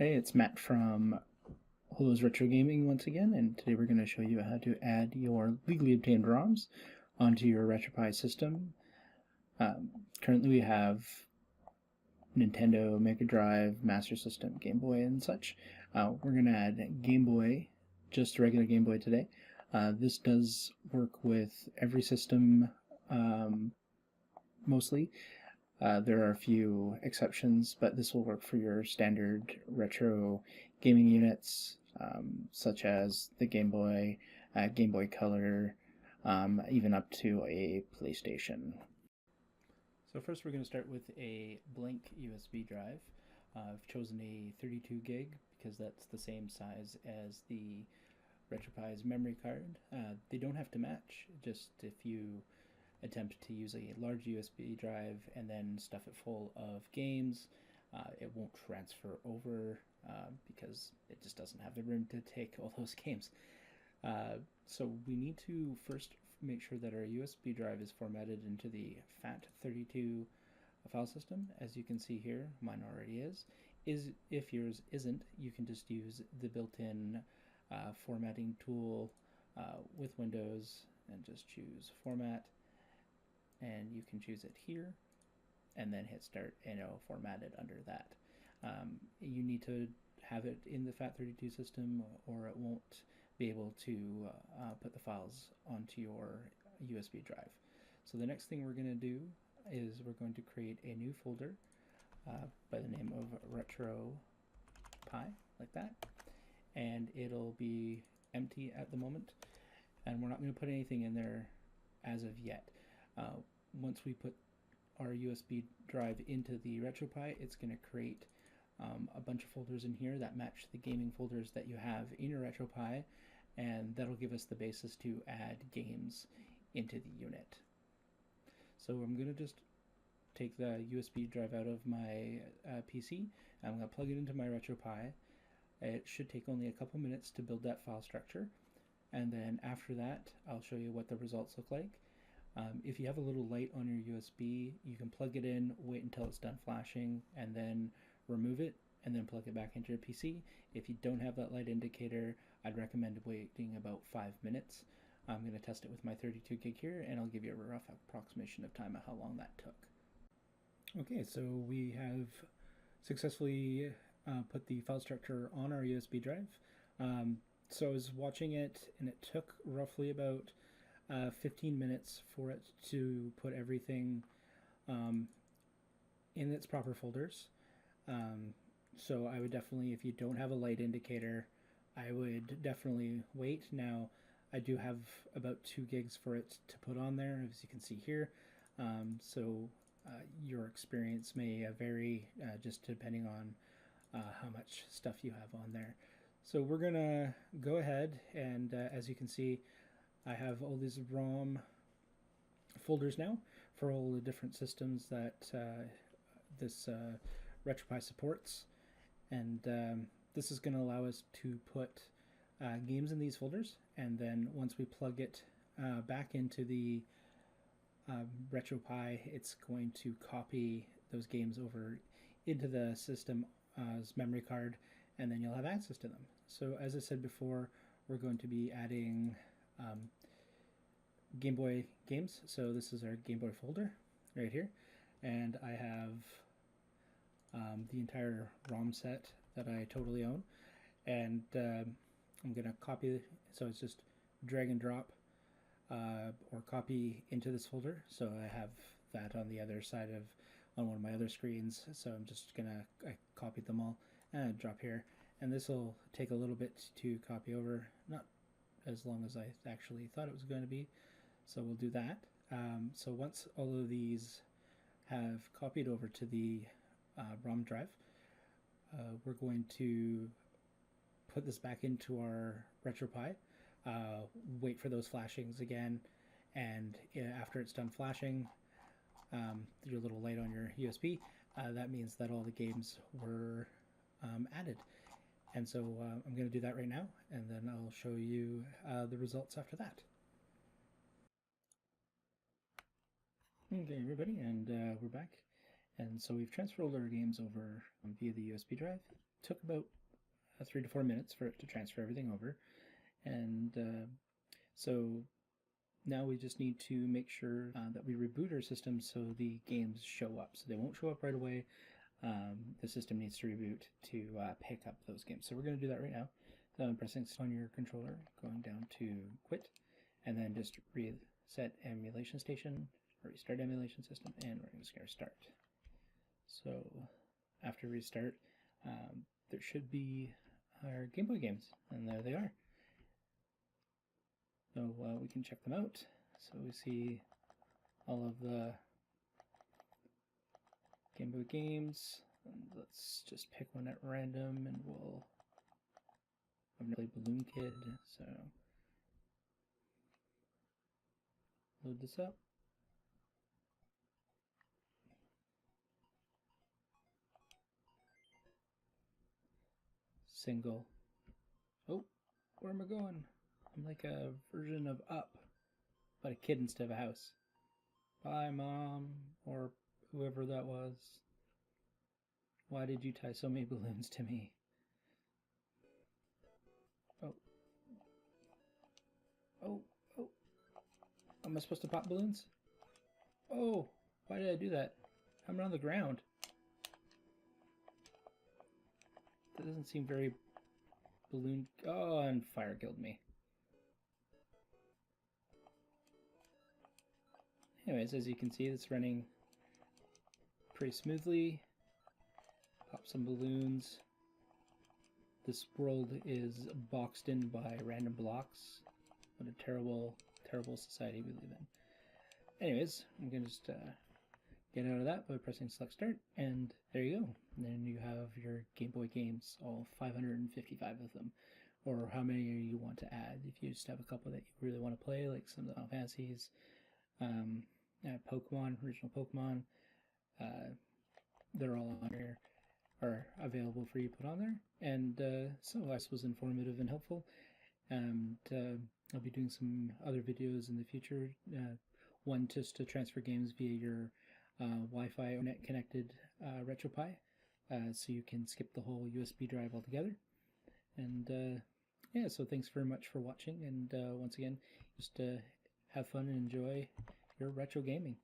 today. It's Matt from Holo's Retro Gaming once again, and today we're going to show you how to add your legally obtained ROMs onto your RetroPi system. Currently we have Nintendo, Mega Drive, Master System, Game Boy, and such. We're going to add Game Boy, just a regular Game Boy today. This does work with every system mostly. There are a few exceptions, but this will work for your standard retro gaming units, such as the Game Boy, Game Boy Color, even up to a PlayStation. So first we're going to start with a blank USB drive. I've chosen a 32 gig because that's the same size as the RetroPie's memory card. They don't have to match, just if you attempt to use a large USB drive and then stuff it full of games, it won't transfer over because it just doesn't have the room to take all those games. So we need to first make sure that our USB drive is formatted into the FAT32 file system. As you can see here, mine already is. If yours isn't, you can just use the built-in formatting tool with Windows and just choose Format, and you can choose it here and then hit start, and it'll format it under that. You need to have it in the FAT32 system or it won't be able to put the files onto your USB drive. So the next thing we're going to do is we're going to create a new folder by the name of RetroPi, like that, and it'll be empty at the moment, and we're not going to put anything in there as of yet. Once we put our USB drive into the RetroPie, it's going to create a bunch of folders in here that match the gaming folders that you have in your RetroPie, and that'll give us the basis to add games into the unit. So I'm going to just take the USB drive out of my PC. I'm going to plug it into my RetroPie. It should take only a couple minutes to build that file structure, and then after that I'll show you what the results look like. If you have a little light on your USB, you can plug it in, wait until it's done flashing, and then remove it, and then plug it back into your PC. If you don't have that light indicator, I'd recommend waiting about 5 minutes. I'm going to test it with my 32 gig here, and I'll give you a rough approximation of time of how long that took. Okay, so we have successfully put the file structure on our USB drive. So I was watching it, and it took roughly about 15 minutes for it to put everything in its proper folders. So I would definitely, if you don't have a light indicator, I would definitely wait. Now, I do have about 2 gigs for it to put on there, as you can see here. So your experience may vary just depending on how much stuff you have on there. So we're gonna go ahead and as you can see, I have all these ROM folders now for all the different systems that this RetroPie supports, and this is going to allow us to put games in these folders, and then once we plug it back into the RetroPie, it's going to copy those games over into the system's memory card, and then you'll have access to them. So as I said before, we're going to be adding Game Boy games. So this is our Game Boy folder right here, and I have the entire ROM set that I totally own, and I'm gonna copy, so it's just drag and drop or copy into this folder. So I have that on the other side of, on one of my other screens, so I'm just gonna, I copied them all and drop here, and this will take a little bit to copy over, not as long as I actually thought it was going to be, so we'll do that. So once all of these have copied over to the ROM drive, we're going to put this back into our RetroPie, wait for those flashings again, and after it's done flashing, your little light on your USB, that means that all the games were added. And so I'm going to do that right now, and then I'll show you the results after that. Okay, everybody, and we're back. And so we've transferred all our games over via the USB drive. It took about 3 to 4 minutes for it to transfer everything over. And so now we just need to make sure that we reboot our system so the games show up. So they won't show up right away. The system needs to reboot to pick up those games. So we're going to do that right now. So I'm pressing on your controller, going down to quit, and then just reset emulation station, or restart emulation system, and we're just going to start. So after restart, there should be our Game Boy games, and there they are. So we can check them out. So we see all of the Game Boy games. And let's just pick one at random, and we'll. I've never played Balloon Kid, so load this up. Single. Oh, where am I going? I'm like a version of Up, but a kid instead of a house. Bye, Mom, or whoever that was. Why did you tie so many balloons to me? Oh. Oh, oh. Am I supposed to pop balloons? Oh, why did I do that? I'm on the ground. That doesn't seem very balloon. Oh, and fire killed me. Anyways, as you can see, it's running pretty smoothly. Pop some balloons. This world is boxed in by random blocks. What a terrible, terrible society we live in. Anyways, I'm going to just get out of that by pressing select start, and there you go. And then you have your Game Boy games, all 555 of them, or how many you want to add. If you just have a couple that you really want to play, like some of the Final Fantasies, Pokemon, original Pokemon, they're all on here, are available for you to put on there. And so this was informative and helpful, and I'll be doing some other videos in the future. One just to transfer games via your Wi-Fi or net connected RetroPi, so you can skip the whole USB drive altogether. And yeah, so thanks very much for watching, and once again, just have fun and enjoy your retro gaming.